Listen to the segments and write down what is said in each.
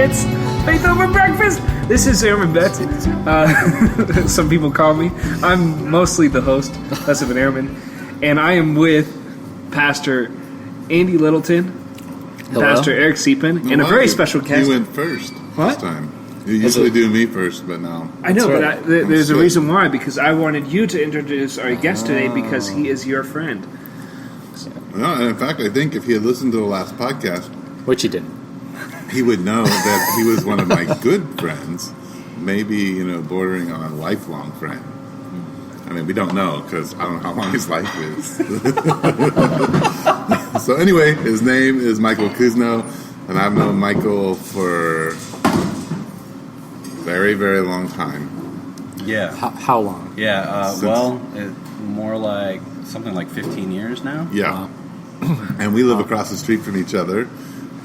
It's Faith Over Breakfast. This is Airman Betts. Some people call me. I'm mostly the host, less of an airman. And I am with Pastor Andy Littleton, Hello? Pastor Eric Siepen, and a very special guest. You went first this time. You usually do me first, but now. I know, but there's a reason why, because I wanted you to introduce our guest today because he is your friend. No, and in fact, I think if he had listened to the last podcast, which he didn't, he would know that he was one of my good friends, maybe, bordering on a lifelong friend. I mean, we don't know, because I don't know how long his life is. So anyway, his name is Michael Cousineau, and I've known Michael for a very, very long time. Yeah. How long? Yeah, more like something like 15 years now. Yeah. Wow. And we live across the street from each other,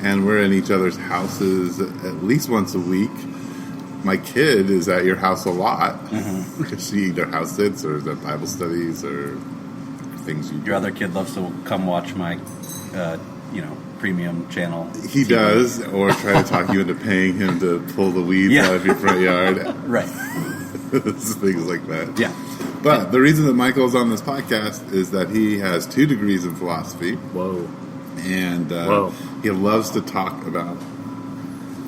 and we're in each other's houses at least once a week. My kid is at your house a lot. Mm-hmm. She either house sits or is at Bible studies or things you do. Your other kid loves to come watch my, premium channel. He does, or try to talk you into paying him to pull the weeds out of your front yard. Right. Things like that. Yeah. But the reason that Michael's on this podcast is that he has 2 degrees in philosophy. Whoa. And he loves to talk about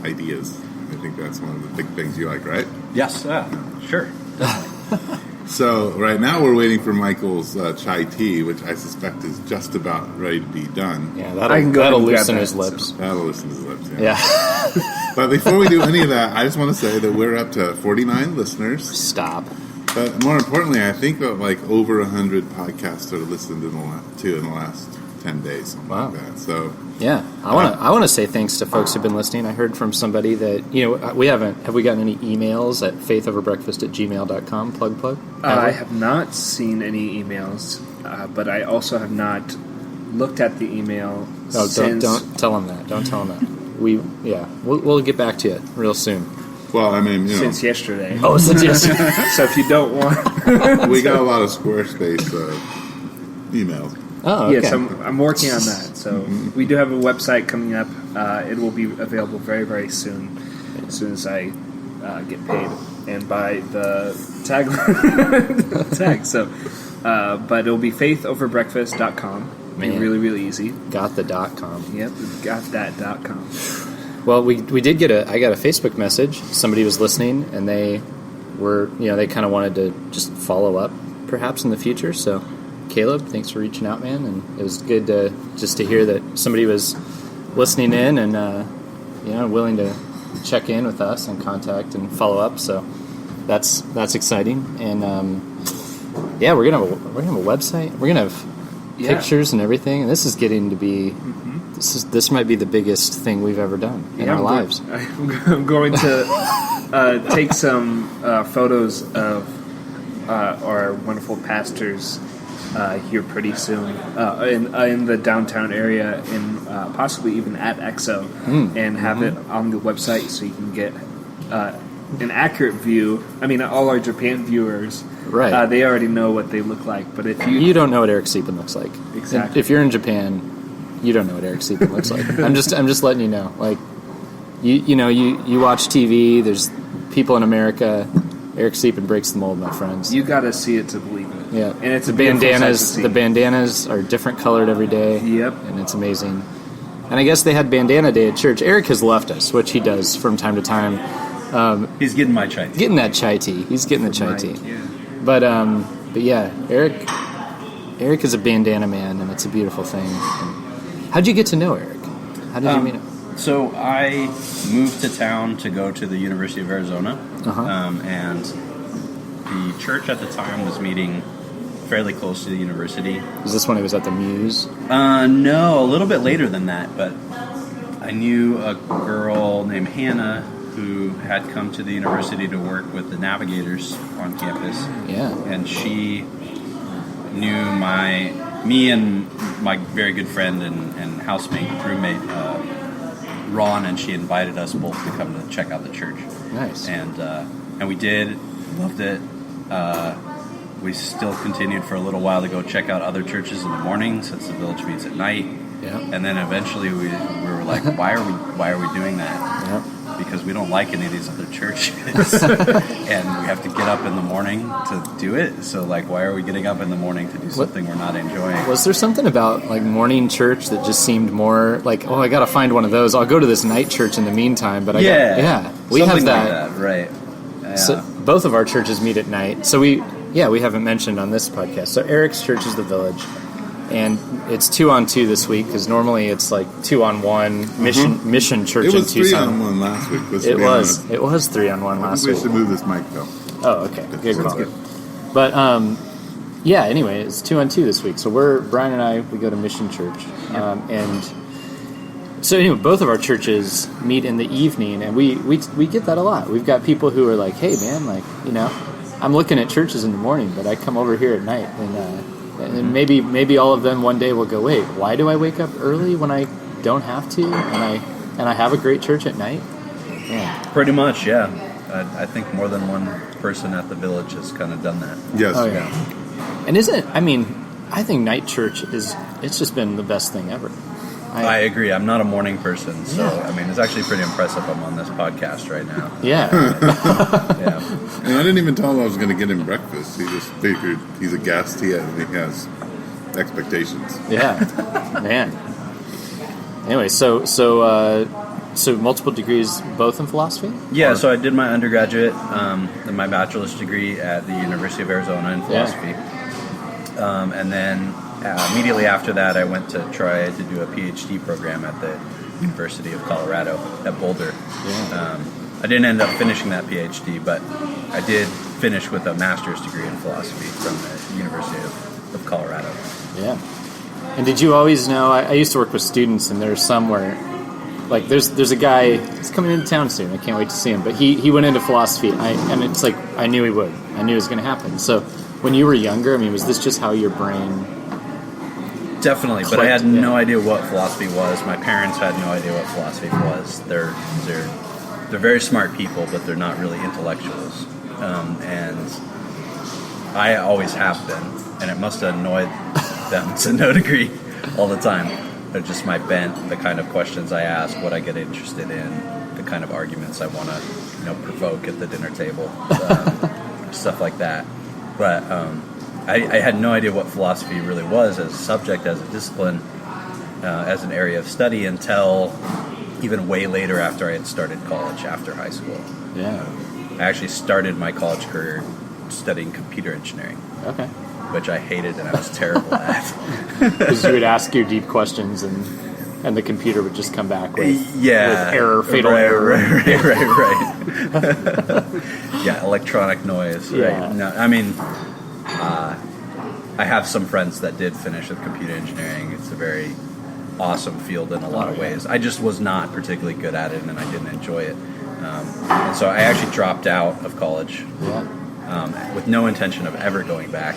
ideas. I think that's one of the big things you like, right? Yes, sure. So right now we're waiting for Michael's chai tea, which I suspect is just about ready to be done. Yeah, that'll loosen his lips. That'll loosen his lips, yeah. But before we do any of that, I just want to say that we're up to 49 listeners. Stop. But more importantly, I think that over 100 podcasts are listened in the last 10 days, something like that. So yeah, I want to say thanks to folks who've been listening. I heard from somebody that have we gotten any emails at faithoverbreakfast@gmail.com? Plug. I have not seen any emails, but I also have not looked at the email. Don't tell them that. Don't tell them that. We'll get back to you real soon. Well, I mean, since yesterday. Oh, since yesterday. So if you don't want, we got a lot of Squarespace emails. Oh, okay. Yes, I'm working on that. So we do have a website coming up. It will be available very, very soon, as soon as I get paid and buy the tag. So, but it'll be faithoverbreakfast.com. Be really, really easy. Got the .com. Yep, got that .com. Well, we did I got a Facebook message. Somebody was listening, and they were, they kind of wanted to just follow up, perhaps in the future. So, Caleb, thanks for reaching out, man, and it was good to hear that somebody was listening in and willing to check in with us and contact and follow up. So that's exciting, and we're gonna have a website. We're gonna have pictures and everything, and this is getting to be. This might be the biggest thing we've ever done in our lives. I'm going to take some photos of our wonderful pastors here pretty soon in the downtown area, and possibly even at EXO, and have it on the website so you can get an accurate view. I mean, all our Japan viewers, right? They already know what they look like, but if you don't know what Eric Siepen looks like, exactly. If you're in Japan, you don't know what Eric Siepen looks like. I'm just letting you know. Like, you watch TV. There's people in America. Eric Siepen breaks the mold, my friends. You got to see it to believe it. Yeah, and it's the bandanas. The bandanas are different colored every day. Yep, and it's amazing. And I guess they had bandana day at church. Eric has left us, which he does from time to time. He's getting my chai tea. Getting that chai tea. He's getting the chai tea. Yeah. But yeah, Eric is a bandana man, and it's a beautiful thing. How'd you get to know Eric? How did you meet him? So I moved to town to go to the University of Arizona, and the church at the time was meeting fairly close to the university. Was this when he was at the Muse? No, a little bit later than that, but I knew a girl named Hannah who had come to the university to work with the navigators on campus. Yeah. And she knew me and my very good friend and housemate, roommate, Ron, and she invited us both to come to check out the church. Nice. And we did, loved it. We still continued for a little while to go check out other churches in the morning, since the village meets at night. Yeah. And then eventually we were like, why are we doing that? Yeah. because we don't like any of these other churches, and we have to get up in the morning to do it. So, like, why are we getting up in the morning to do something we're not enjoying? Was there something about, like, morning church that just seemed more like, oh, I got to find one of those. I'll go to this night church in the meantime. But we have something that. like that, right? Yeah. So both of our churches meet at night. So we haven't mentioned on this podcast. So Eric's church is the Village, and it's 2-on-2 this week because normally it's like 2-on-1 mission church. It was in Tucson. 3-on-1 last week. It was 3-on-1 last week. We should move this mic though. Oh, okay. Good call. But anyway, it's 2-on-2 this week. So Bryan and I, we go to Mission Church, and so anyway, both of our churches meet in the evening, and we get that a lot. We've got people who are like, "Hey, man, like, I'm looking at churches in the morning, but I come over here at night." And maybe all of them one day will go, "Wait, why do I wake up early when I don't have to? And I have a great church at night?" Yeah. Pretty much, yeah. I think more than one person at the Village has kind of done that. Yes. Oh, yeah. And I think night church it's just been the best thing ever. I agree. I'm not a morning person, so it's actually pretty impressive I'm on this podcast right now. Yeah. Yeah. And I didn't even tell him I was going to get him breakfast. He just figured he's a guest. He has expectations. Yeah, man. Anyway, so multiple degrees, both in philosophy? Yeah. So I did my undergraduate and my bachelor's degree at the University of Arizona in philosophy, and then immediately after that, I went to try to do a PhD program at the University of Colorado at Boulder. Yeah. I didn't end up finishing that PhD, but I did finish with a master's degree in philosophy from the University of Colorado. Yeah. And did you always know? I used to work with students, and there's somewhere, like there's a guy. He's coming into town soon. I can't wait to see him. But he went into philosophy, and it's like I knew he would. I knew it was going to happen. So when you were younger, was this just how your brain? Definitely, but I had no idea what philosophy was. My parents had no idea what philosophy was. They're very smart people, but they're not really intellectuals. And I always have been, and it must have annoyed them to no degree all the time. They're just my bent, the kind of questions I ask, what I get interested in, the kind of arguments I want to provoke at the dinner table, stuff like that. But I had no idea what philosophy really was as a subject, as a discipline, as an area of study until even way later after I had started college, after high school. Yeah. I actually started my college career studying computer engineering. Okay. Which I hated and I was terrible at. Because you would ask your deep questions and the computer would just come back with error, fatal error. Right. Yeah, electronic noise. Yeah. Right. No, I have some friends that did finish with computer engineering. It's a very awesome field in a lot of ways. I just was not particularly good at it, and I didn't enjoy it. And so I actually dropped out of college with no intention of ever going back.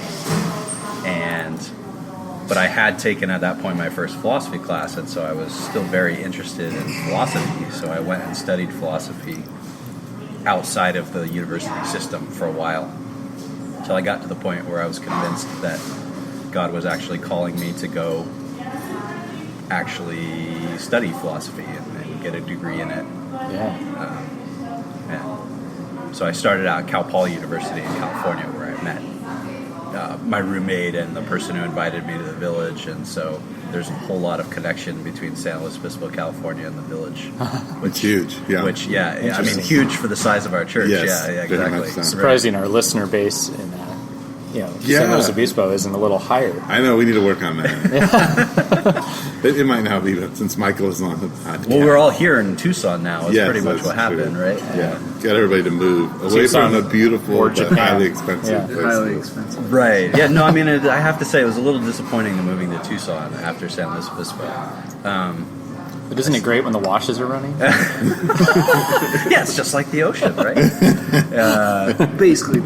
But I had taken at that point my first philosophy class, and so I was still very interested in philosophy. So I went and studied philosophy outside of the university system for a while, until I got to the point where I was convinced that God was actually calling me to go actually study philosophy and get a degree in it. Yeah. So I started out at Cal Poly University in California, where I met my roommate and the person who invited me to the Village, and so there's a whole lot of connection between San Luis Obispo, California, and the Village. Which huge, yeah. Which, huge for the size of our church. Yes, yeah, exactly. so. Surprising our listener base in San Luis Obispo isn't a little higher. I know, we need to work on that. It might not be, but since Michael is on the podcast. Well, we're all here in Tucson now. Is pretty much what happened, true. Right? Yeah. Get everybody to move away Tucson from the beautiful or but Japan. highly expensive Yeah. place. Highly expensive. Right. Yeah, no, I have to say it was a little disappointing moving to Tucson after San Luis Obispo. But isn't it great when the washes are running? Yeah, it's just like the ocean, right? Basically.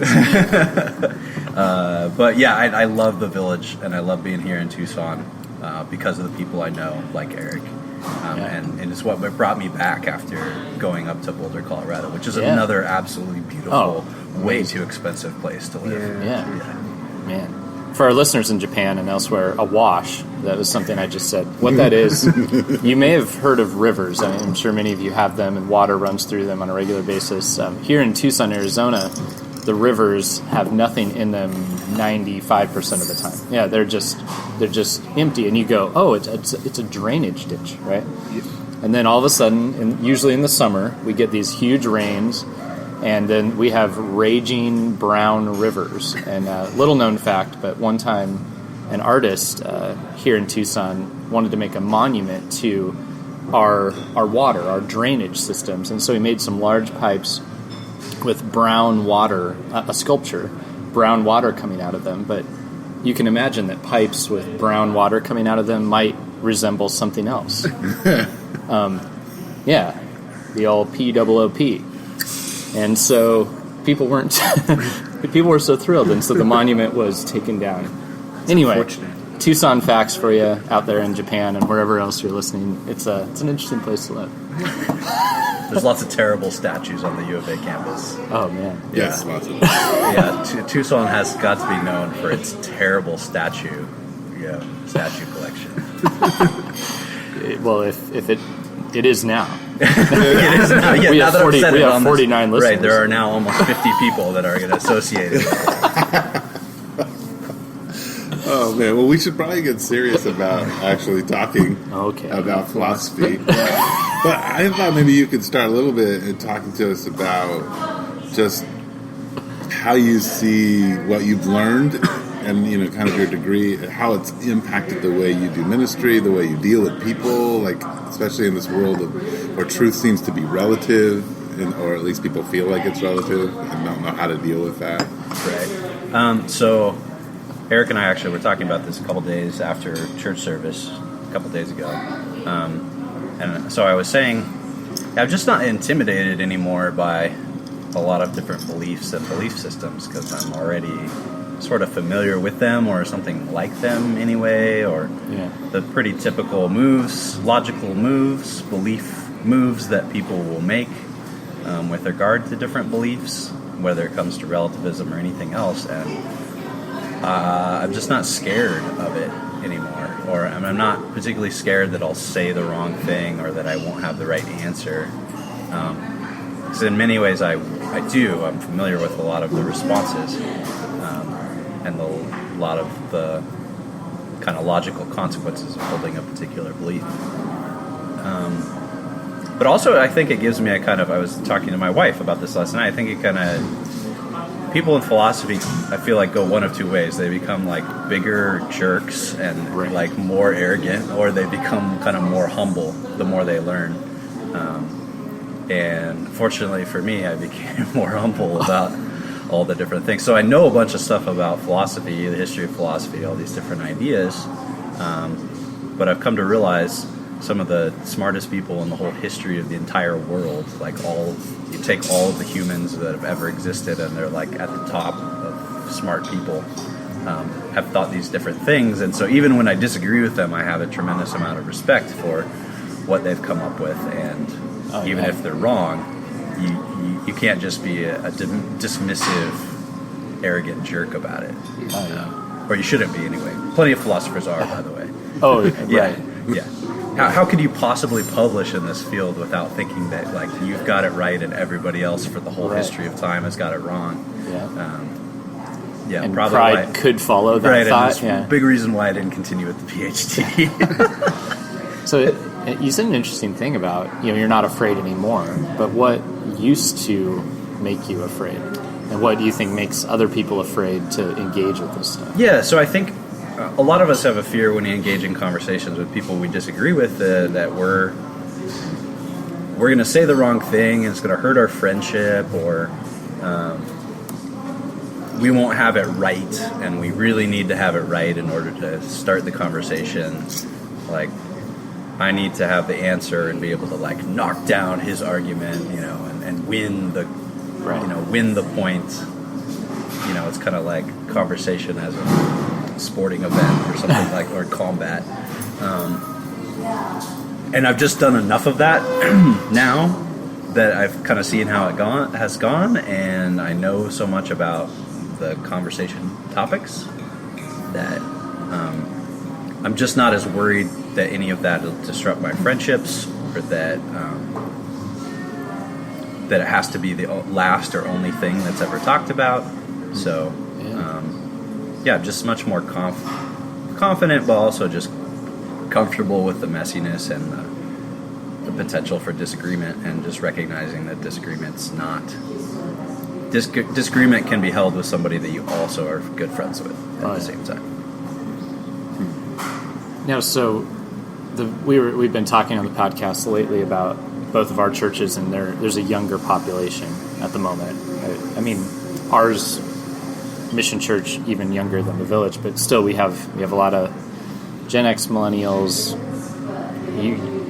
But yeah, I love the Village, and I love being here in Tucson because of the people I know, like Eric. And it's what brought me back after going up to Boulder, Colorado, which is another absolutely beautiful, way too expensive place to live. Yeah. Man. for our listeners in Japan and elsewhere, a wash, that was something I just said. What that is, you may have heard of rivers. I'm sure many of you have them, and water runs through them on a regular basis. Here in Tucson, Arizona, the rivers have nothing in them 95% of the time. Yeah, they're just empty, and you go, oh, it's a drainage ditch, right? Yep. And then all of a sudden, and usually in the summer, we get these huge rains, and then we have raging brown rivers. And little known fact, but one time an artist here in Tucson wanted to make a monument to our water, our drainage systems, and so he made some large pipes with brown water, a sculpture, brown water coming out of them. But you can imagine that pipes with brown water coming out of them might resemble something else. Yeah, the old POOP. And so people were so thrilled, and so the monument was taken down. Anyway, Tucson facts for you out there in Japan and wherever else you're listening. It's an interesting place to live. There's lots of terrible statues on the U of A campus. Oh man, Yes, lots of Tucson has got to be known for its terrible statue collection. Well, if it is now. It is now. Yeah, we now have that I've said 49 listeners. Right, there are now almost 50 people that are going to associate it. Oh man, well we should probably get serious about actually talking about philosophy. But I thought maybe you could start a little bit in talking to us about just how you see what you've learned and kind of your degree, how it's impacted the way you do ministry, the way you deal with people, like especially in this world where truth seems to be relative, or at least people feel like it's relative and don't know how to deal with that. Right. So Eric and I actually were talking about this a couple days after church service a couple days ago. And so I was saying, I'm just not intimidated anymore by a lot of different beliefs and belief systems because I'm already sort of familiar with them or something like them anyway, or the pretty typical moves, logical moves, belief moves that people will make with regard to different beliefs, whether it comes to relativism or anything else. And I'm just not scared of it anymore, or I'm not particularly scared that I'll say the wrong thing or that I won't have the right answer. So in many ways I'm familiar with a lot of the responses and a lot of the kind of logical consequences of holding a particular belief. But also I think it gives me I was talking to my wife about this last night, I think it kind of, people in philosophy, I feel like go one of two ways. They become like bigger jerks and like more arrogant, or they become kind of more humble the more they learn. And fortunately for me, I became more humble about all the different things. So I know a bunch of stuff about philosophy, the history of philosophy, all these different ideas. But I've come to realize some of the smartest people in the whole history of the entire world, you take all of the humans that have ever existed and they're like at the top of smart people, have thought these different things. And so even when I disagree with them, I have a tremendous amount of respect for what they've come up with. And even if they're wrong, you can't just be a dismissive, arrogant jerk about it. Or you shouldn't be anyway. Plenty of philosophers are, by the way. Oh, yeah. Yeah. How could you possibly publish in this field without thinking that like you've got it right and everybody else for the whole history of time has got it wrong? And probably pride could follow that thought. And big reason why I didn't continue with the PhD. So you said an interesting thing about you're not afraid anymore, but what used to make you afraid, and what do you think makes other people afraid to engage with this stuff? Yeah, so I think a lot of us have a fear when we engage in conversations with people we disagree with that we're going to say the wrong thing and it's going to hurt our friendship, or we won't have it right, and we really need to have it right in order to start the conversation. Like, I need to have the answer and be able to like knock down his argument, and win the, win the point. It's kind of like conversation as a sporting event or something like, or combat. And I've just done enough of that now that I've kind of seen how it has gone, and I know so much about the conversation topics that I'm just not as worried that any of that will disrupt my friendships, or that that it has to be the last or only thing that's ever talked about. So, just much more confident, but also just comfortable with the messiness and the potential for disagreement, and just recognizing that disagreement's not... Disagreement can be held with somebody that you also are good friends with at the same time. Now, so we've been talking on the podcast lately about both of our churches, and there's a younger population at the moment. I mean, ours, Mission Church, even younger than the Village, but still we have a lot of Gen X millennials.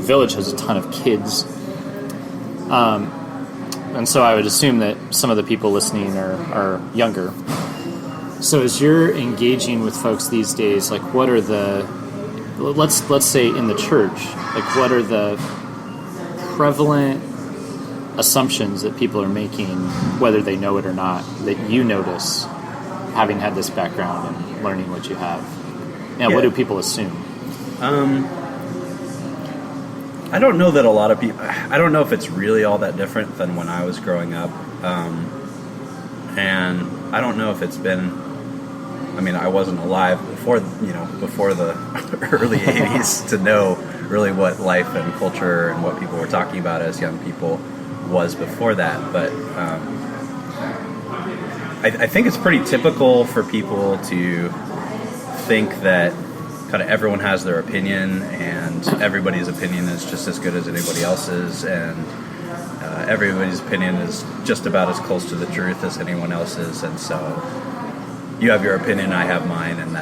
Village has a ton of kids, and so I would assume that some of the people listening are younger. So as you're engaging with folks these days, like, what are the, let's say in the church, like, what are the prevalent assumptions that people are making, whether they know it or not, that you notice, having had this background and learning what you have? What do people assume? I don't know that a lot of people... I don't know if it's really all that different than when I was growing up. And I don't know if it's been... I mean, I wasn't alive before the early 80s to know really what life and culture and what people were talking about as young people was before that. But I think it's pretty typical for people to think that kind of everyone has their opinion, and everybody's opinion is just as good as anybody else's, and everybody's opinion is just about as close to the truth as anyone else's, and so you have your opinion, I have mine, and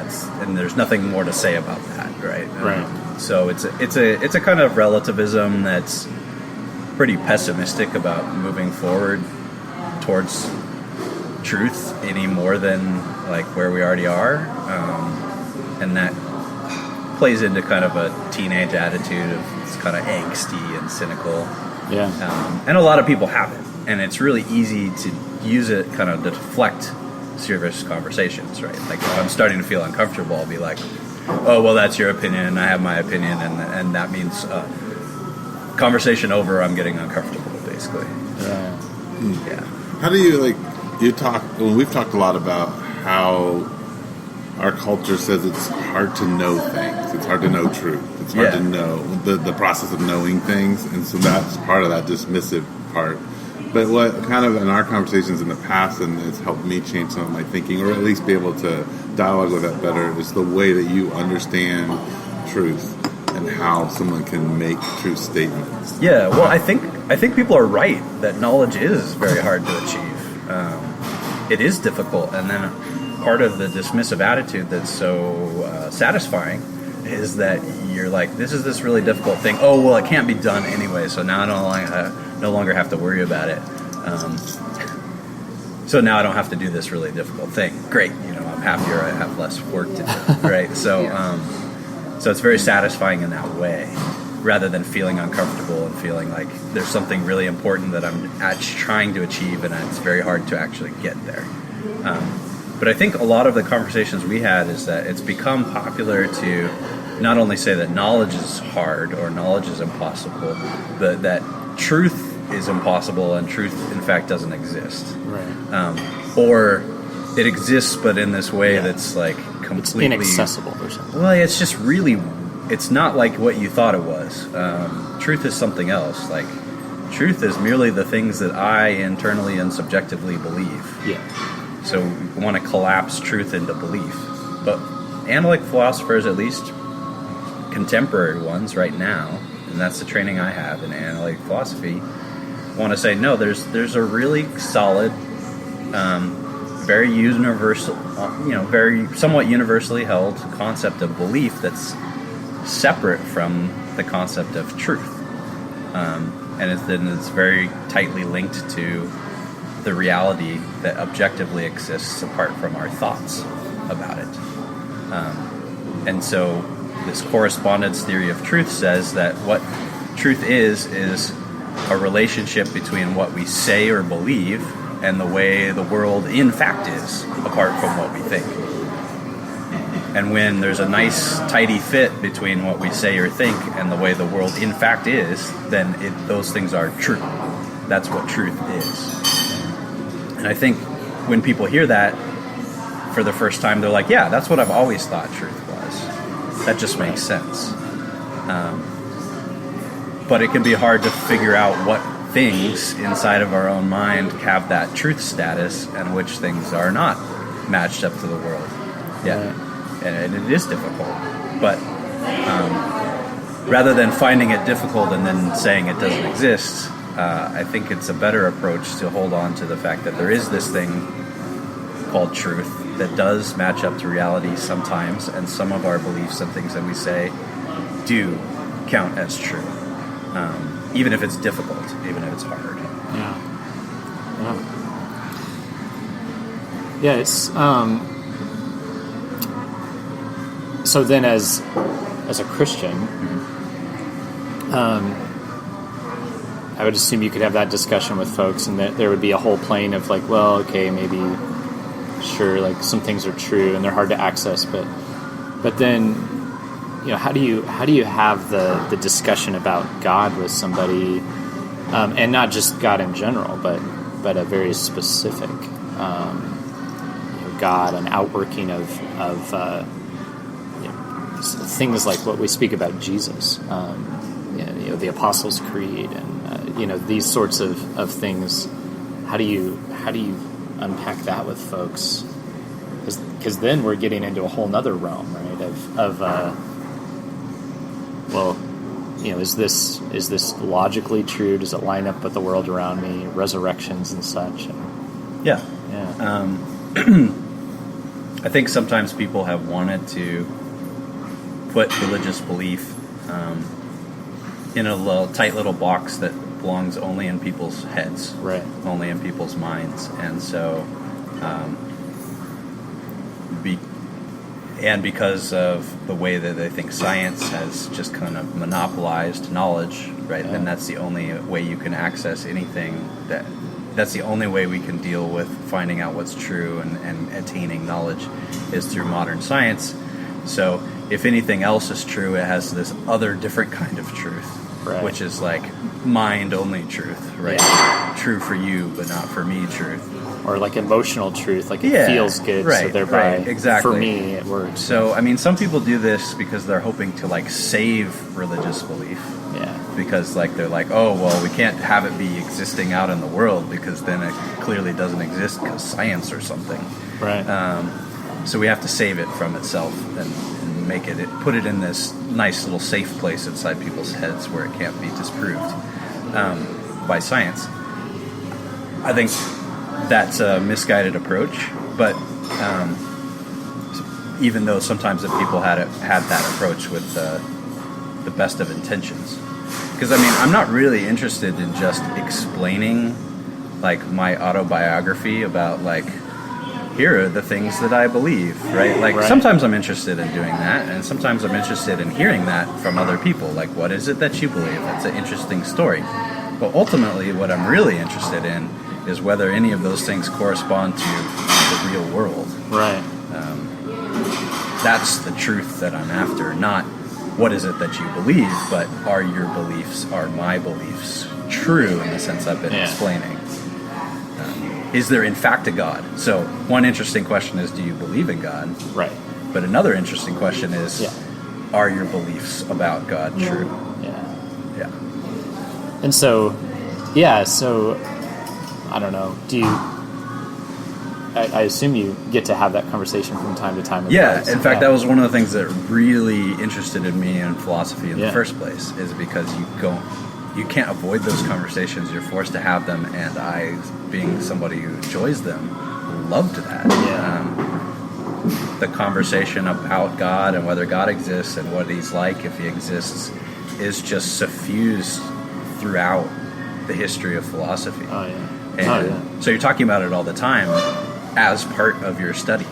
there's nothing more to say about that, right? Right. So it's a kind of relativism that's pretty pessimistic about moving forward towards truth any more than like where we already are, and that plays into kind of a teenage attitude of it's kind of angsty and cynical. Yeah. And a lot of people have it, and it's really easy to use it kind of to deflect serious conversations, right? Like if I'm starting to feel uncomfortable, I'll be like, oh, well, that's your opinion, and I have my opinion, and that means conversation over, I'm getting uncomfortable, basically. Yeah. Yeah. How do you, we've talked a lot about how our culture says it's hard to know things. It's hard to know truth. It's hard to know the process of knowing things. And so that's part of that dismissive part. But what kind of in our conversations in the past, and it's helped me change some of my thinking, or at least be able to dialogue with that better, is the way that you understand truth and how someone can make true statements. Yeah, well, I think people are right that knowledge is very hard to achieve. It is difficult, and then part of the dismissive attitude that's so satisfying is that you're like, this is this really difficult thing. Oh, well, it can't be done anyway, so now I no longer have to worry about it. So now I don't have to do this really difficult thing. Great, I'm happier. I have less work to do, right? So, so it's very satisfying in that way, rather than feeling uncomfortable and feeling like there's something really important that I'm trying to achieve, and it's very hard to actually get there. But I think a lot of the conversations we had is that it's become popular to not only say that knowledge is hard or knowledge is impossible, but that truth is impossible and truth, in fact, doesn't exist. Right. Or it exists, but in this way that's like completely... It's inaccessible or something. Well, it's just really... It's not like what you thought it was. Truth is something else. Like, truth is merely the things that I internally and subjectively believe. Yeah. So we want to collapse truth into belief. But analytic philosophers, at least contemporary ones right now, and that's the training I have in analytic philosophy, want to say, no, there's a really solid, very universal, very somewhat universally held concept of belief that's separate from the concept of truth. And it's very tightly linked to the reality that objectively exists apart from our thoughts about it. And so this correspondence theory of truth says that what truth is a relationship between what we say or believe and the way the world in fact is, apart from what we think. And when there's a nice, tidy fit between what we say or think and the way the world in fact is, then those things are true. That's what truth is. And I think when people hear that for the first time, they're like, yeah, that's what I've always thought truth was. That just makes sense. But it can be hard to figure out what things inside of our own mind have that truth status and which things are not matched up to the world. Yeah. Right. And it is difficult, but rather than finding it difficult and then saying it doesn't exist, I think it's a better approach to hold on to the fact that there is this thing called truth that does match up to reality sometimes, and some of our beliefs and things that we say do count as true, even if it's difficult, even if it's hard. Yeah, it's... So then, as a Christian, I would assume you could have that discussion with folks, and that there would be a whole plane of like, well, okay, maybe, sure, like some things are true and they're hard to access, but then, how do you have the discussion about God with somebody, and not just God in general, but a very specific God, an outworking of things like what we speak about Jesus, the Apostles' Creed, and these sorts of things. How do you unpack that with folks? Because then we're getting into a whole nother realm, right? Is this logically true? Does it line up with the world around me? Resurrections and such. Yeah. I think sometimes people have wanted to put religious belief in a tight little box that belongs only in people's heads, right? Only in people's minds, and so, because of the way that they think science has just kind of monopolized knowledge, right? Yeah. Then that's the only way you can access anything. That's the only way we can deal with finding out what's true and attaining knowledge is through modern science. So if anything else is true, it has this other different kind of truth, right, which is like mind-only truth, right? Yeah. True for you, but not for me truth. Or like emotional truth, like it feels good, right, so thereby, exactly. For me, it works. So, I mean, some people do this because they're hoping to like save religious belief. Yeah. Because like they're like, oh, well, we can't have it be existing out in the world because then it clearly doesn't exist because science or something. Right. So we have to save it from itself and make put it in this nice little safe place inside people's heads where it can't be disproved by science. I think that's a misguided approach, but even though sometimes the people had that approach with the best of intentions, because I mean, I'm not really interested in just explaining like my autobiography about like, here are the things that I believe, right? Like right. Sometimes I'm interested in doing that, and sometimes I'm interested in hearing that from other people. Like, what is it that you believe? That's an interesting story. But ultimately, what I'm really interested in is whether any of those things correspond to the real world. Right. That's the truth that I'm after, not what is it that you believe, but are your beliefs, are my beliefs true in the sense I've been explaining? Is there in fact a God? So one interesting question is, do you believe in God? Right. But another interesting question is, are your beliefs about God true? Yeah. Yeah. And so, I don't know. Do you? I assume you get to have that conversation from time to time. In fact, that was one of the things that really interested in me in philosophy in the first place, is because you can't avoid those conversations. You're forced to have them, and I, being somebody who enjoys them, loved that. Yeah. The conversation about God and whether God exists and what He's like if He exists is just suffused throughout the history of philosophy. Oh yeah. So you're talking about it all the time as part of your study,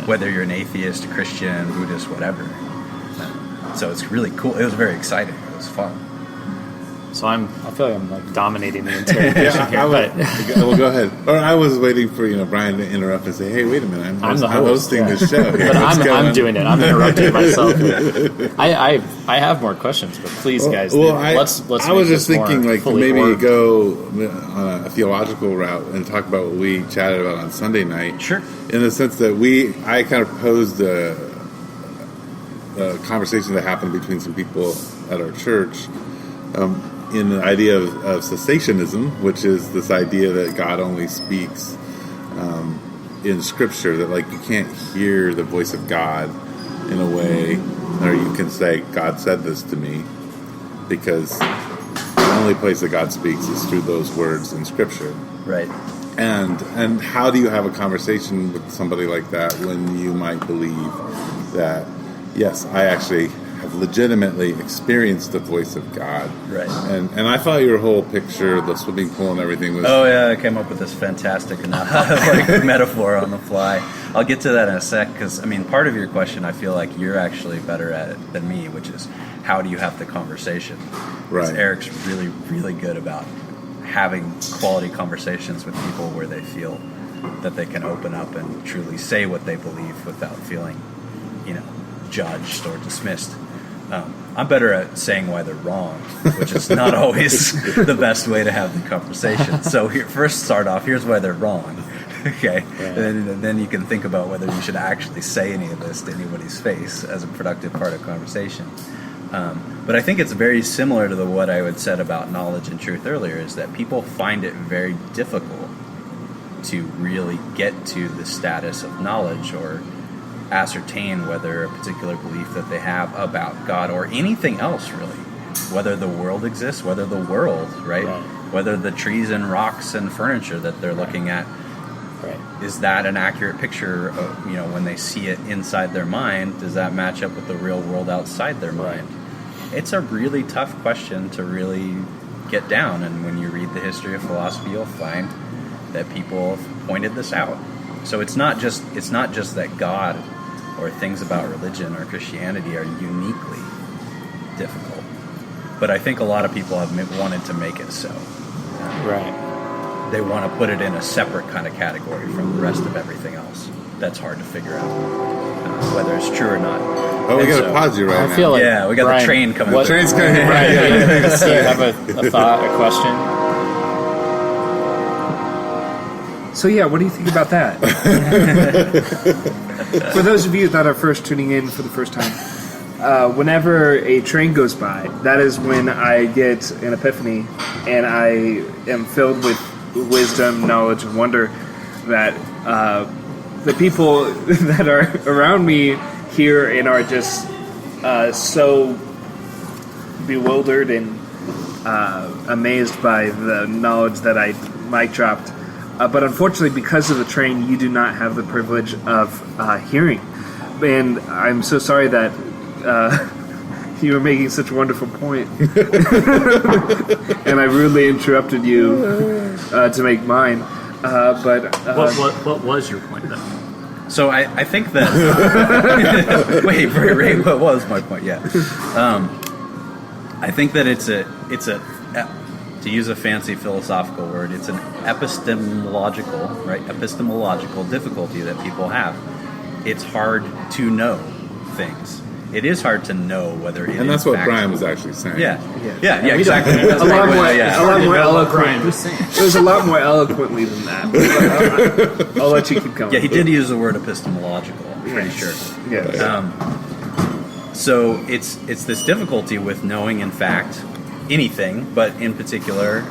whether you're an atheist, a Christian, Buddhist, whatever. So it's really cool. It was very exciting. It was fun. So I feel like I'm like dominating the interrogation here. Well, go ahead. Or I was waiting for Bryan to interrupt and say, "Hey, wait a minute! I'm hosting this show." But I'm doing it. I'm interrupting myself. I have more questions, but please, guys, let's. I was just thinking, like, maybe go on a theological route and talk about what we chatted about on Sunday night. Sure. In the sense that I kind of posed a conversation that happened between some people at our church. In the idea of cessationism, which is this idea that God only speaks in Scripture, that like you can't hear the voice of God in a way, or you can say, God said this to me, because the only place that God speaks is through those words in Scripture. Right. And how do you have a conversation with somebody like that when you might believe that, yes, I actually have legitimately experienced the voice of God. Right. And I thought your whole picture, the swimming pool and everything was... Oh, yeah, I came up with this fantastic metaphor on the fly. I'll get to that in a sec, because, part of your question, I feel like you're actually better at it than me, which is, how do you have the conversation? Right. Because Eric's really, really good about having quality conversations with people where they feel that they can open up and truly say what they believe without feeling, judged or dismissed. I'm better at saying why they're wrong, which is not always the best way to have the conversation. So first start off, here's why they're wrong. Okay, yeah. And then you can think about whether you should actually say any of this to anybody's face as a productive part of conversation. But I think it's very similar to what I had said about knowledge and truth earlier, is that people find it very difficult to really get to the status of knowledge or ascertain whether a particular belief that they have about God or anything else, really, whether the world exists, whether the world, right? Whether the trees and rocks and furniture that they're looking at, is that an accurate picture of, when they see it inside their mind, does that match up with the real world outside their mind? It's a really tough question to really get down, and when you read the history of philosophy, you'll find that people have pointed this out. So it's not just that God or things about religion or Christianity are uniquely difficult, but I think a lot of people have wanted to make it so. They want to put it in a separate kind of category from the rest of everything else. That's hard to figure out whether it's true or not. Oh, we got to pause you right now. I feel like we got the train coming. The train's coming. Brian, do you have a thought, a question? So what do you think about that? For those of you that are first tuning in for the first time, whenever a train goes by, that is when I get an epiphany, and I am filled with wisdom, knowledge, and wonder that the people that are around me here and are just so bewildered and amazed by the knowledge that I mic dropped. But unfortunately, because of the train, you do not have the privilege of hearing. And I'm so sorry that you were making such a wonderful point. And I rudely interrupted you to make mine. What was your point, then? So I think that... Wait, Ray, what was my point? Yeah. I think that it's a to use a fancy philosophical word, it's an epistemological difficulty that people have. It's hard to know things. It is hard to know whether it is. And that's what Bryan was actually saying. Yeah, exactly. A lot more eloquent. It was a lot more eloquently than that. I'll let you keep going. Yeah, he did use the word epistemological, I'm pretty sure. Yeah. So it's this difficulty with knowing, in fact, anything, but in particular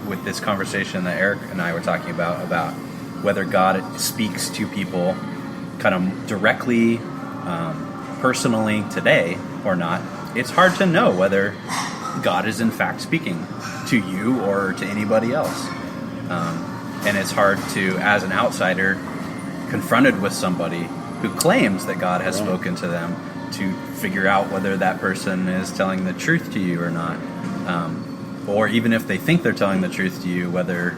with this conversation that Eric and I were talking about whether God speaks to people kind of directly, personally today or not. It's hard to know whether God is in fact speaking to you or to anybody else. And it's hard to, as an outsider, confronted with somebody who claims that God has spoken to them, to figure out whether that person is telling the truth to you or not. Or even if they think they're telling the truth to you, whether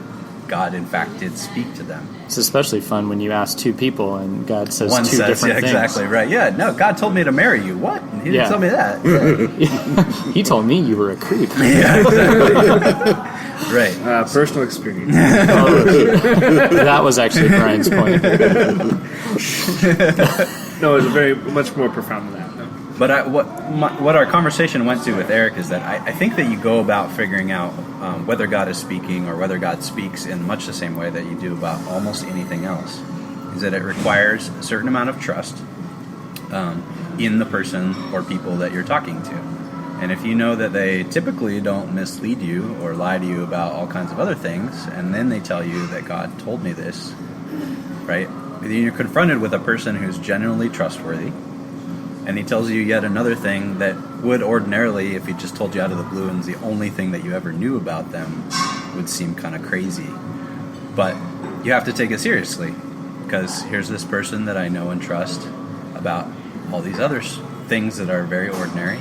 God in fact did speak to them. It's especially fun when you ask two people and God says One two says, different things. Exactly right. Yeah, no, God told me to marry you. What? He didn't tell me that. He told me you were a creep. Yeah, exactly. Right. Personal experience. That was actually Brian's point. No, it was very much more profound than that. No. But what our conversation went to with Eric is that I think that you go about figuring out whether God is speaking or whether God speaks in much the same way that you do about almost anything else. Is that it requires a certain amount of trust in the person or people that you're talking to. And if you know that they typically don't mislead you or lie to you about all kinds of other things, and then they tell you that God told me this, right? You're confronted with a person who's genuinely trustworthy, and he tells you yet another thing that would ordinarily, if he just told you out of the blue and was the only thing that you ever knew about them, would seem kind of crazy. But you have to take it seriously, because here's this person that I know and trust about all these other things that are very ordinary,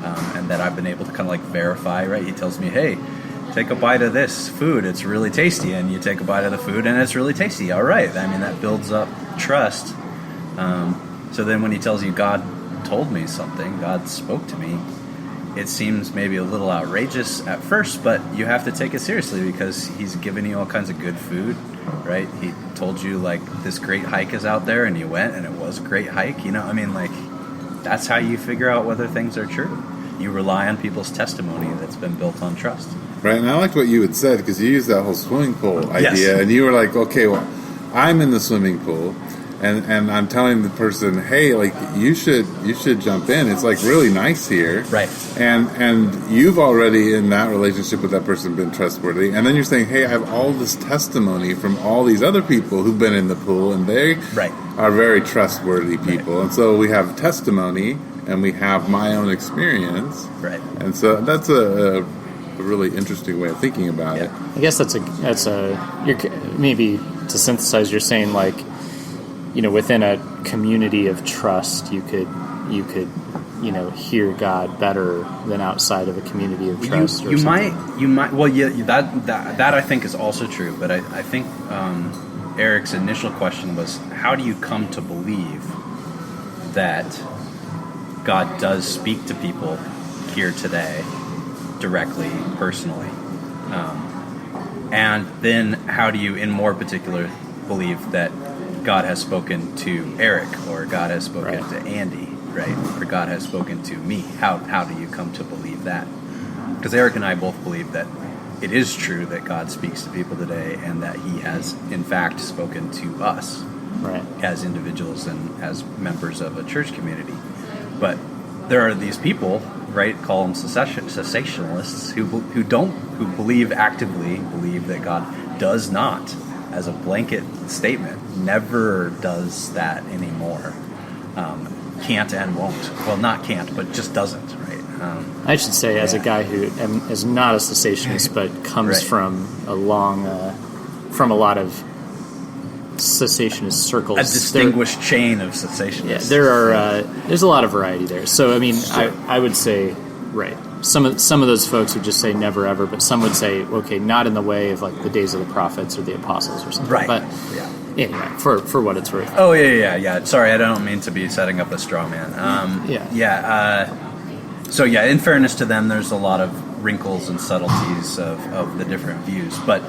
and that I've been able to kind of like verify, right? He tells me, hey, take a bite of this food, it's really tasty, and you take a bite of the food and it's really tasty. All right, I mean, that builds up trust. So then when he tells you God told me something, God spoke to me, it seems maybe a little outrageous at first, but you have to take it seriously because he's given you all kinds of good food, right? He told you like this great hike is out there and you went and it was a great hike, you know, I mean, like that's how you figure out whether things are true. You rely on people's testimony that's been built on trust. Right, and I liked what you had said because you used that whole swimming pool idea, Yes. and you were like, okay, well, I'm in the swimming pool, and I'm telling the person, hey, like you should jump in. It's like really nice here, Right? And you've already in that relationship with that person been trustworthy, and then you're saying, hey, I have all this testimony from all these other people who've been in the pool, and they Right. are very trustworthy people, and so we have testimony, and we have my own experience, Right. and so that's a really interesting way of thinking about it. I guess that's you're maybe to synthesize. You're saying like, you know, within a community of trust, you could you know hear God better than outside of a community of trust. You might. Well, yeah, that I think is also true. But I think Eric's initial question was, how do you come to believe that God does speak to people here today? Directly, personally, and then how do you, in more particular, believe that God has spoken to Eric, or God has spoken to Andy, right, or God has spoken to me? How do you come to believe that? Because Eric and I both believe that it is true that God speaks to people today, and that He has, in fact, spoken to us, right, as individuals and as members of a church community. But there are these people, right? Call them cessationalists who believe actively that God does not, as a blanket statement, never does that anymore. Can't and won't. Well, not can't, but just doesn't, right? I should say, as a guy who is not a cessationist, but comes Right. from a lot of cessationist circles. A distinguished chain of cessationists. There's a lot of variety there. So I mean, sure. I would say, right. Some of those folks would just say never ever, but some would say, okay, not in the way of like the days of the prophets or the apostles or something. Right. But anyway, for what it's worth. Oh yeah. Sorry, I don't mean to be setting up a straw man. So in fairness to them, there's a lot of wrinkles and subtleties of the different views, but.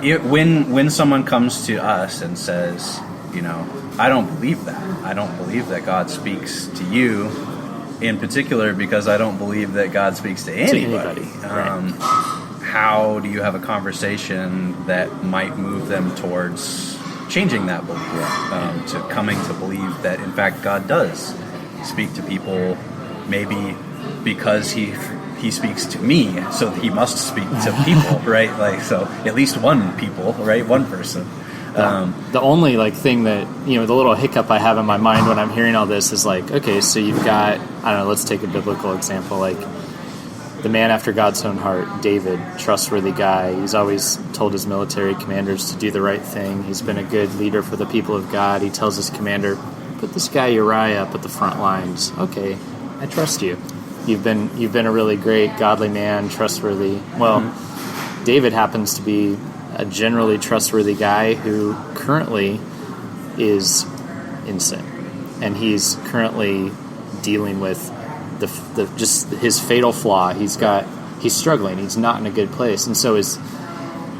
When someone comes to us and says, you know, I don't believe that. I don't believe that God speaks to you in particular because I don't believe that God speaks to anybody. Right. How do you have a conversation that might move them towards changing that belief, to coming to believe that, in fact, God does speak to people, maybe because He speaks to me, so He must speak to people, right? Like, so at least one person. The only like thing that, you know, the little hiccup I have in my mind when I'm hearing all this is like, okay, so you've got, I don't know, let's take a biblical example, like the man after God's own heart, David, trustworthy guy. He's always told his military commanders to do the right thing. He's been a good leader for the people of God. He tells his commander, put this guy Uriah up at the front lines. Okay, I trust you. You've been a really great, godly man, trustworthy. Well, David happens to be a generally trustworthy guy who currently is in sin, and he's currently dealing with the just his fatal flaw. He's struggling. He's not in a good place, and so is,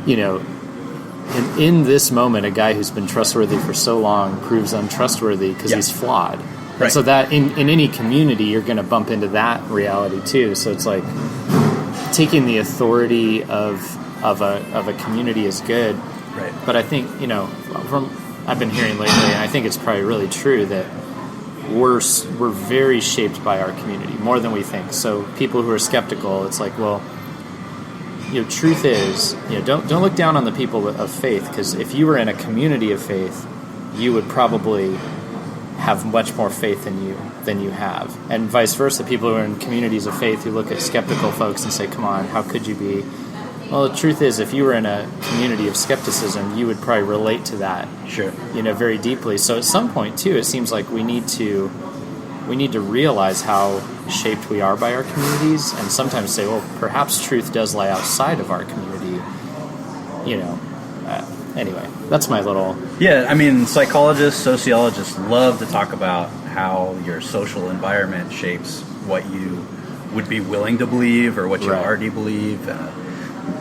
in this moment, a guy who's been trustworthy for so long proves untrustworthy because he's flawed. Right. And so that in any community, you're going to bump into that reality too. So it's like taking the authority of a community is good. Right. But I think, I've been hearing lately, and I think it's probably really true that we're very shaped by our community more than we think. So people who are skeptical, it's like, well, truth is, don't look down on the people of faith, because if you were in a community of faith, you would probably have much more faith than you have, and vice versa. People who are in communities of faith who look at skeptical folks and say, "Come on, how could you be?" Well, the truth is, if you were in a community of skepticism, you would probably relate to that, very deeply. So at some point, too, it seems like we need to realize how shaped we are by our communities, and sometimes say, well, perhaps truth does lie outside of our community. Anyway, that's my little... Yeah, I mean, psychologists, sociologists love to talk about how your social environment shapes what you would be willing to believe or what you already believe,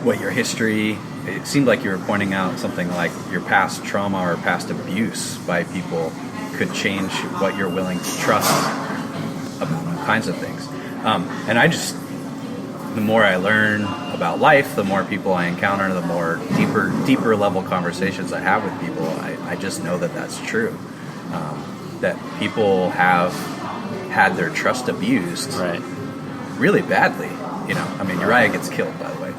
what your history... It seemed like you were pointing out something like your past trauma or past abuse by people could change what you're willing to trust about all kinds of things. And the more I learn about life, the more people I encounter, the more deeper level conversations I have with people, I just know that that's true. That people have had their trust abused really badly. Uriah gets killed, by the way.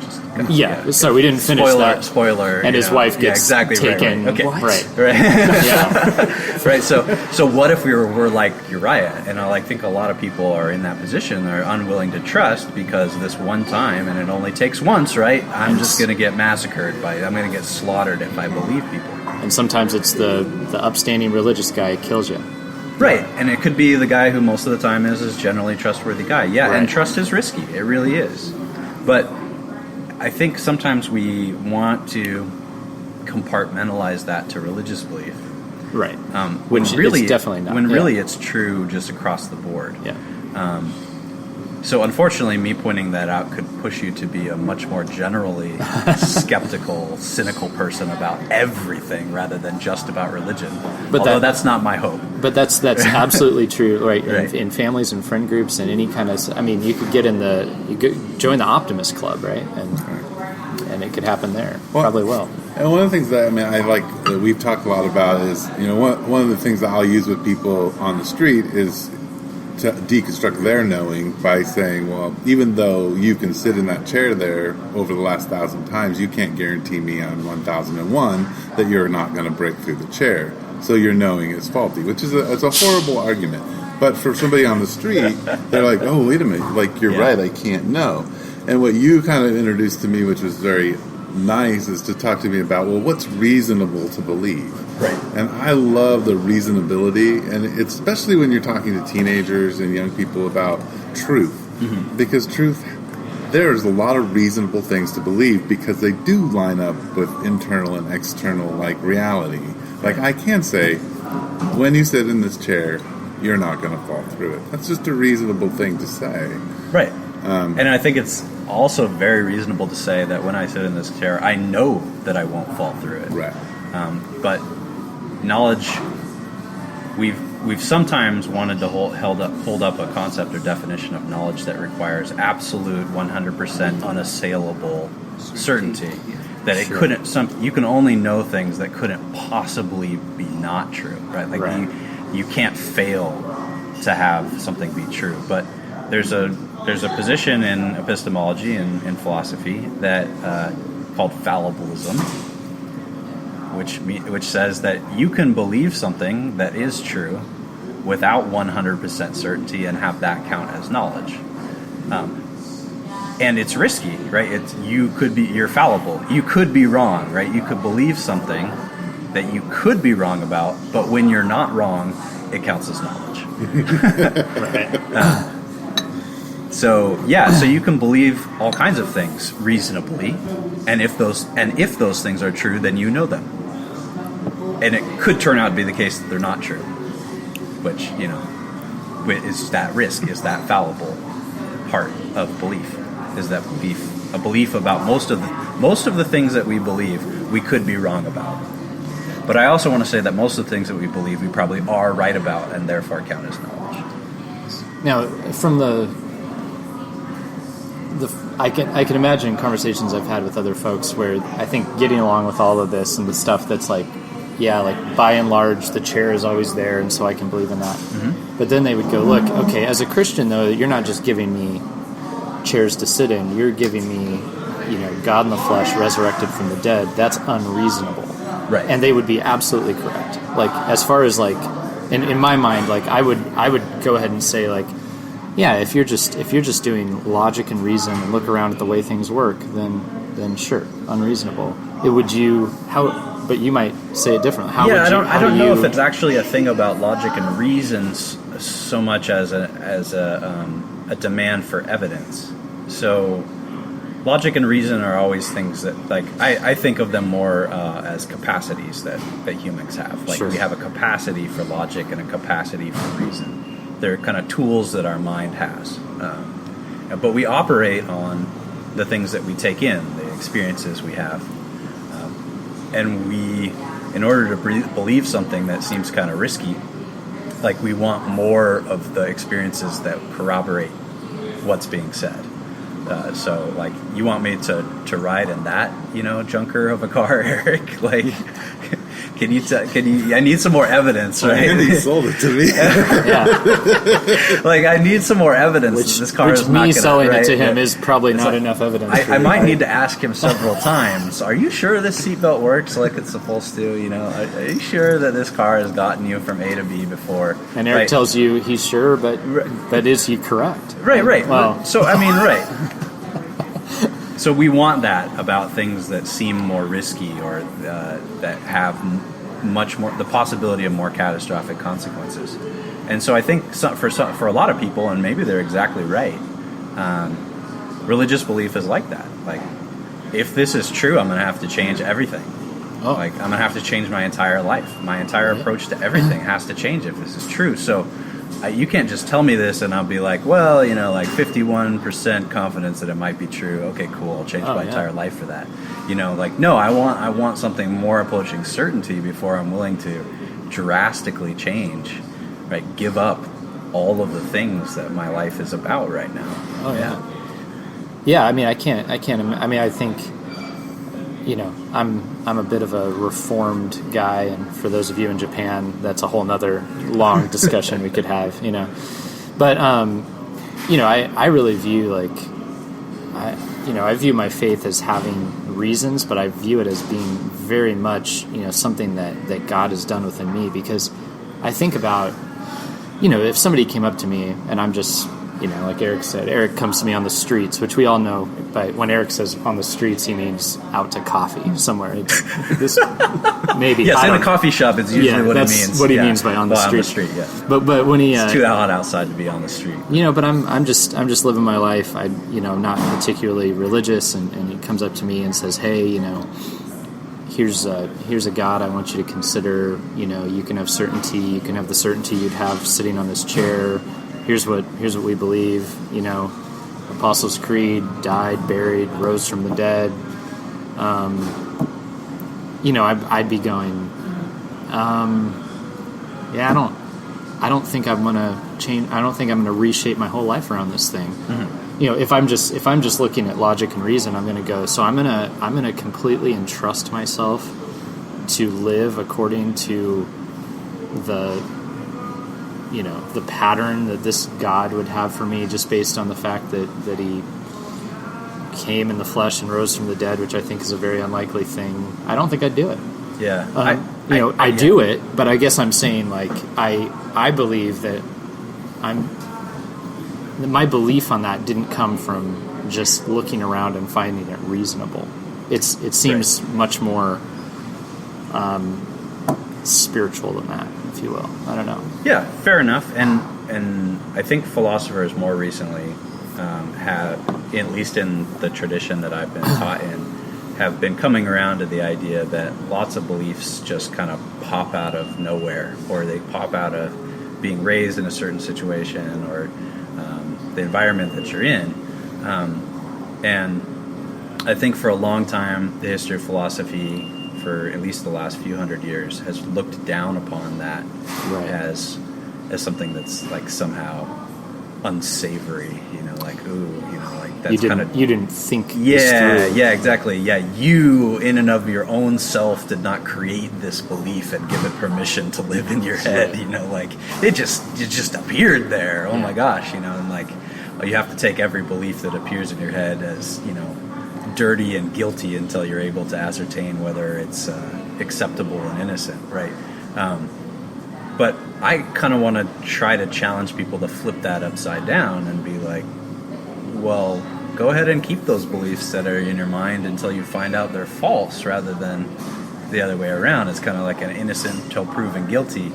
So we didn't finish that. Spoiler. And his wife gets taken. Right. Okay. Right. Yeah. Right. So what if we were like Uriah? And I think a lot of people are in that position. They're unwilling to trust because this one time, and it only takes once, right? I'm just going to get massacred I'm going to get slaughtered if I believe people. And sometimes it's the upstanding religious guy who kills you. Right, and it could be the guy who most of the time is generally trustworthy guy. Yeah, and trust is risky. It really is. But I think sometimes we want to compartmentalize that to religious belief. Right. Which really, it's definitely not. When really it's true just across the board. Yeah. So unfortunately, me pointing that out could push you to be a much more generally skeptical, cynical person about everything rather than just about religion. Although that's not my hope. But that's absolutely true, right? In families and friend groups and any kind of... you could get join the Optimist Club, right? And it could happen there. Probably will. And one of the things that I like that we've talked a lot about is, one of the things that I'll use with people on the street is to deconstruct their knowing by saying, well, even though you can sit in that chair there over the last 1,000 times, you can't guarantee me on 1,001 that you're not going to break through the chair. So your knowing is faulty, which is it's a horrible argument. But for somebody on the street, they're like, oh, wait a minute, you're right, I can't know. And what you kind of introduced to me, which was very nice, is to talk to me about, well, what's reasonable to believe? Right. And I love the reasonability, and it's especially when you're talking to teenagers and young people about truth. Mm-hmm. Because truth, there's a lot of reasonable things to believe because they do line up with internal and external, reality. I can say, when you sit in this chair, you're not going to fall through it. That's just a reasonable thing to say. Right. And I think it's also very reasonable to say that when I sit in this chair, I know that I won't fall through it. Right. But knowledge, we've sometimes wanted to hold up a concept or definition of knowledge that requires absolute 100% unassailable certainty. That it couldn't. You can only know things that couldn't possibly be not true, right? You can't fail to have something be true. But there's a position in epistemology and in philosophy that called fallibilism, which says that you can believe something that is true without 100% certainty and have that count as knowledge. And it's risky, right? You're fallible. You could be wrong, right? You could believe something that you could be wrong about, but when you're not wrong, it counts as knowledge. So you can believe all kinds of things reasonably, and if those things are true, then you know them. And it could turn out to be the case that they're not true, which is that risk, is that fallible part of belief, is that a belief about most of the things that we believe we could be wrong about. But I also want to say that most of the things that we believe we probably are right about, and therefore count as knowledge. Now, from I can imagine conversations I've had with other folks where I think getting along with all of this and the stuff that's like, yeah, like by and large the chair is always there, and so I can believe in that. Mm-hmm. But then they would go, look, okay, as a Christian though, you're not just giving me chairs to sit in, you're giving me, God in the flesh resurrected from the dead. That's unreasonable. Right. And they would be absolutely correct. Like, as far as like, in my mind, like I would go ahead and say, like, yeah, if you're just doing logic and reason and look around at the way things work, then sure, unreasonable. But you might say it differently. I don't know if it's actually a thing about logic and reasons so much as a demand for evidence. So logic and reason are always things that, like, I think of them more as capacities that humans have. Like, sure. We have a capacity for logic and a capacity for reason. They're kind of tools that our mind has. But we operate on the things that we take in, the experiences we have. And we, in order to believe something that seems kind of risky, like, we want more of the experiences that corroborate what's being said. So, like, you want me to ride in that, junker of a car, Eric? Like, can you? I need some more evidence, right? Andy sold it to me. Yeah. Like, I need some more evidence that this car is not going to. Which me selling it to him is probably not enough evidence. I might need to ask him several times. Are you sure this seatbelt works like it's supposed to? Are you sure that this car has gotten you from A to B before? And Eric tells you he's sure, but is he correct? Right. Well, so I mean, right. So we want that about things that seem more risky or that have much more, the possibility of more catastrophic consequences. And so I think for a lot of people, and maybe they're exactly right, religious belief is like that. Like, if this is true, I'm going to have to change everything. Oh. Like, I'm going to have to change my entire life. My entire approach to everything has to change if this is true. So you can't just tell me this and I'll be like, well, like 51% confidence that it might be true. Okay, cool. I'll change my entire life for that. Like, no, I want something more approaching certainty before I'm willing to drastically change, right? Give up all of the things that my life is about right now. Oh yeah. Yeah. I mean, I think, I'm a bit of a reformed guy, and for those of you in Japan, that's a whole nother long discussion we could have, But, I really view, I view my faith as having reasons, but I view it as being very much, something that God has done within me, because I think about, if somebody came up to me and I'm just, like Eric said, Eric comes to me on the streets, which we all know, but when Eric says on the streets, he means out to coffee somewhere. Maybe. Yes, in a coffee shop, it's usually what it means. That's what he means by on the street. On the street, yeah. But when he... it's too hot outside to be on the street. But I'm just living my life. I'm not particularly religious, and he comes up to me and says, hey, here's a God I want you to consider. You can have certainty. You can have the certainty you'd have sitting on this chair. Here's what we believe. Apostles' Creed: died, buried, rose from the dead. I'd be going. I don't think I'm gonna change. I don't think I'm gonna reshape my whole life around this thing. Mm-hmm. If I'm just looking at logic and reason, I'm gonna go. So I'm gonna completely entrust myself to live according to the pattern that this God would have for me, just based on the fact that he came in the flesh and rose from the dead, which I think is a very unlikely thing. I don't think I'd do it. Yeah. I do it, but I guess I'm saying, like, I believe that my belief on that didn't come from just looking around and finding it reasonable. It seems much more spiritual than that, if you will. I don't know. Yeah, fair enough. And I think philosophers more recently have, at least in the tradition that I've been taught in, have been coming around to the idea that lots of beliefs just kind of pop out of nowhere, or they pop out of being raised in a certain situation or the environment that you're in. And I think for a long time, the history of philosophy, for at least the last few hundred years, has looked down upon that as something that's like somehow unsavory, like, ooh, like that's kind of... You didn't think this through. Yeah, exactly. Yeah, you, in and of your own self, did not create this belief and give it permission to live in your head, like, it just appeared there. Oh my gosh, and like, you have to take every belief that appears in your head as, dirty and guilty until you're able to ascertain whether it's acceptable and innocent, right? But I kind of want to try to challenge people to flip that upside down and be like, well, go ahead and keep those beliefs that are in your mind until you find out they're false, rather than the other way around. It's kind of like an innocent until proven guilty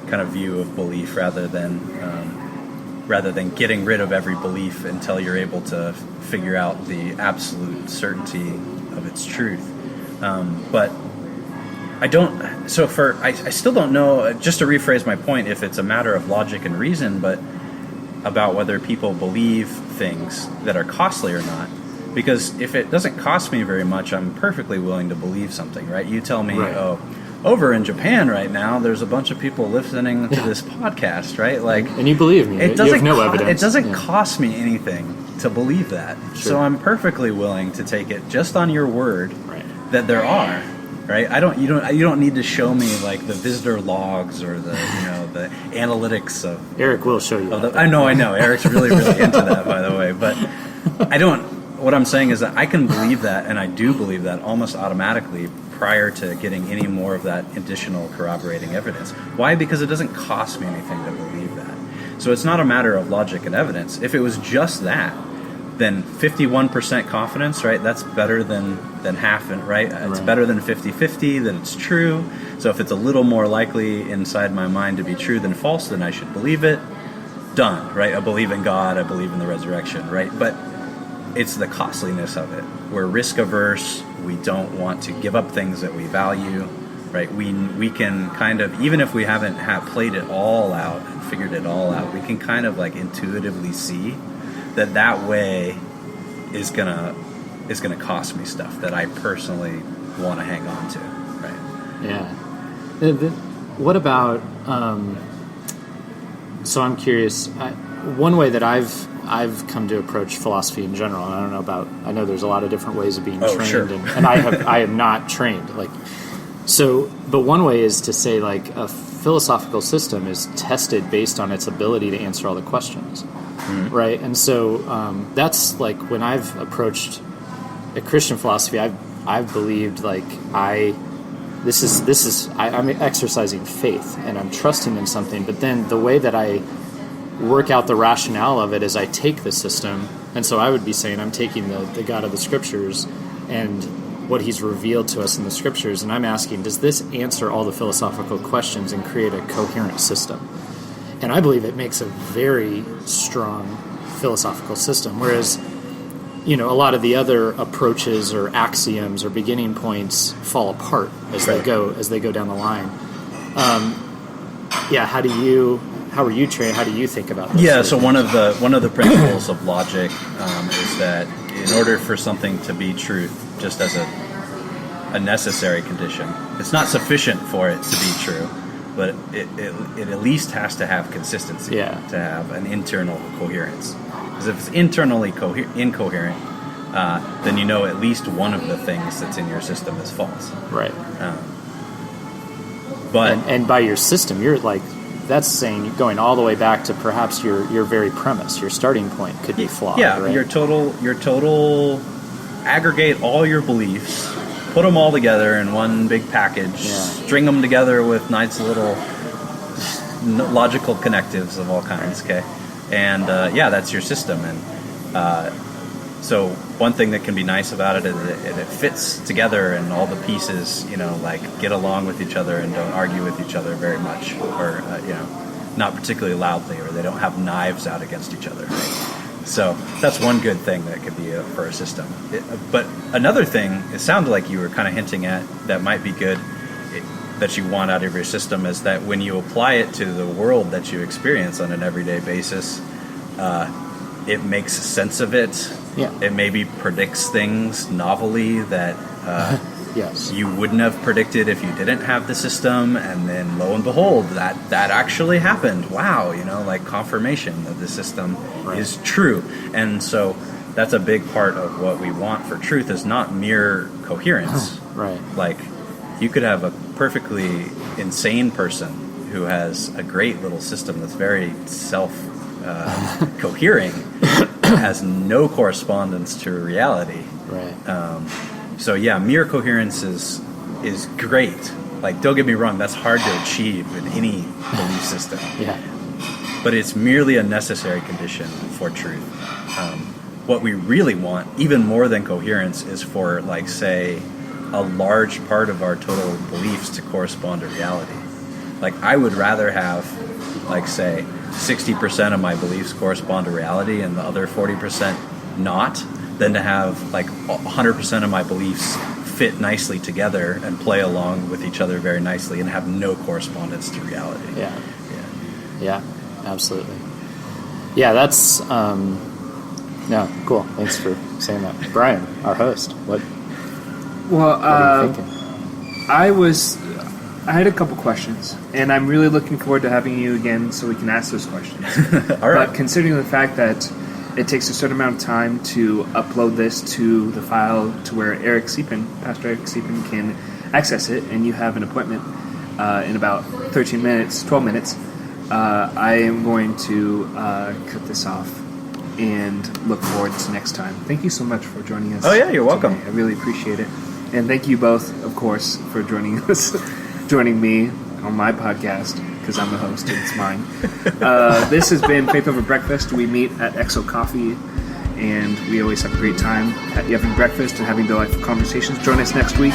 kind of view of belief, rather than getting rid of every belief until you're able to figure out the absolute certainty of its truth. But I don't. So I still don't know. Just to rephrase my point, if it's a matter of logic and reason, but about whether people believe things that are costly or not. Because if it doesn't cost me very much, I'm perfectly willing to believe something, right? You tell me, oh, over in Japan right now, there's a bunch of people listening to this podcast, right? Like, and you believe me. It doesn't you have no evidence. It doesn't cost me anything to believe that. Sure. So I'm perfectly willing to take it just on your word that there are. Right? You don't need to show me like the visitor logs or the the analytics of... Eric will show you. I know. Eric's really into that, by the way. But I don't... What I'm saying is that I can believe that, and I do believe that almost automatically prior to getting any more of that additional corroborating evidence. Why? Because it doesn't cost me anything to believe that. So it's not a matter of logic and evidence. If it was just that, then 51% confidence, right? That's better than half, right? It's better than 50-50 that it's true. So if it's a little more likely inside my mind to be true than false, then I should believe it. Done, right? I believe in God. I believe in the resurrection, right? But it's the costliness of it. We're risk averse. We don't want to give up things that we value, right? We can kind of, even if we haven't played it all out and figured it all out, we can kind of like intuitively see that way is gonna cost me stuff that I personally want to hang on to, right? Yeah. What about? So I'm curious. One way that I've come to approach philosophy in general, and I don't know about. I know there's a lot of different ways of being trained, sure. and I am not trained. Like, so, but one way is to say like a philosophical system is tested based on its ability to answer all the questions. Mm-hmm. Right, and so that's like when I've approached a Christian philosophy, I've believed like I'm exercising faith and I'm trusting in something, but then the way that I work out the rationale of it is I take the system, and so I would be saying I'm taking the God of the Scriptures and what He's revealed to us in the Scriptures, and I'm asking, does this answer all the philosophical questions and create a coherent system? And I believe it makes a very strong philosophical system, whereas, a lot of the other approaches or axioms or beginning points fall apart as they go down the line. How are you trained? How do you think about this? Yeah, so one of the principles of logic is that in order for something to be truth, just as a necessary condition, it's not sufficient for it to be true. But it at least has to have consistency, to have an internal coherence. Because if it's internally incoherent, then at least one of the things that's in your system is false. Right. But and by your system, you're like, that's saying you're going all the way back to perhaps your very premise, your starting point could be flawed. Yeah, right? your total aggregate all your beliefs. Put them all together in one big package, string them together with nice little logical connectives of all kinds, okay? And, that's your system. And so one thing that can be nice about it is it fits together and all the pieces, get along with each other and don't argue with each other very much or, not particularly loudly, or they don't have knives out against each other, right? So that's one good thing that could be for a system. But another thing, it sounded like you were kind of hinting at that might be good. that you want out of your system is that when you apply it to the world that you experience on an everyday basis, it makes sense of it. Yeah. It maybe predicts things novelly that Yes. you wouldn't have predicted if you didn't have the system, and then lo and behold, that actually happened. Wow, like confirmation that the system is true. And so that's a big part of what we want for truth, is not mere coherence. Right. Like, you could have a perfectly insane person who has a great little system that's very self-cohering, has no correspondence to reality. Right. So yeah, mere coherence is great. Like, don't get me wrong, that's hard to achieve with any belief system. Yeah. But it's merely a necessary condition for truth. What we really want, even more than coherence, is for, like, say, a large part of our total beliefs to correspond to reality. Like, I would rather have, like, say, 60% of my beliefs correspond to reality and the other 40% not, than to have, like, 100% of my beliefs fit nicely together and play along with each other very nicely and have no correspondence to reality. Yeah, absolutely. Yeah, that's cool. Thanks for saying that, Bryan, our host. What are you thinking? I had a couple questions, and I'm really looking forward to having you again so we can ask those questions. All right. But considering the fact that it takes a certain amount of time to upload this to the file to where Pastor Eric Siepen can access it, and you have an appointment in about 12 minutes, I am going to cut this off and look forward to next time. Thank you so much for joining us. Oh, yeah, you're welcome. Today. I really appreciate it. And thank you both, of course, for joining me on my podcast, because I'm the host and it's mine. This has been Faith Over Breakfast. We meet at XO Coffee, and we always have a great time having breakfast and having delightful conversations. Join us next week.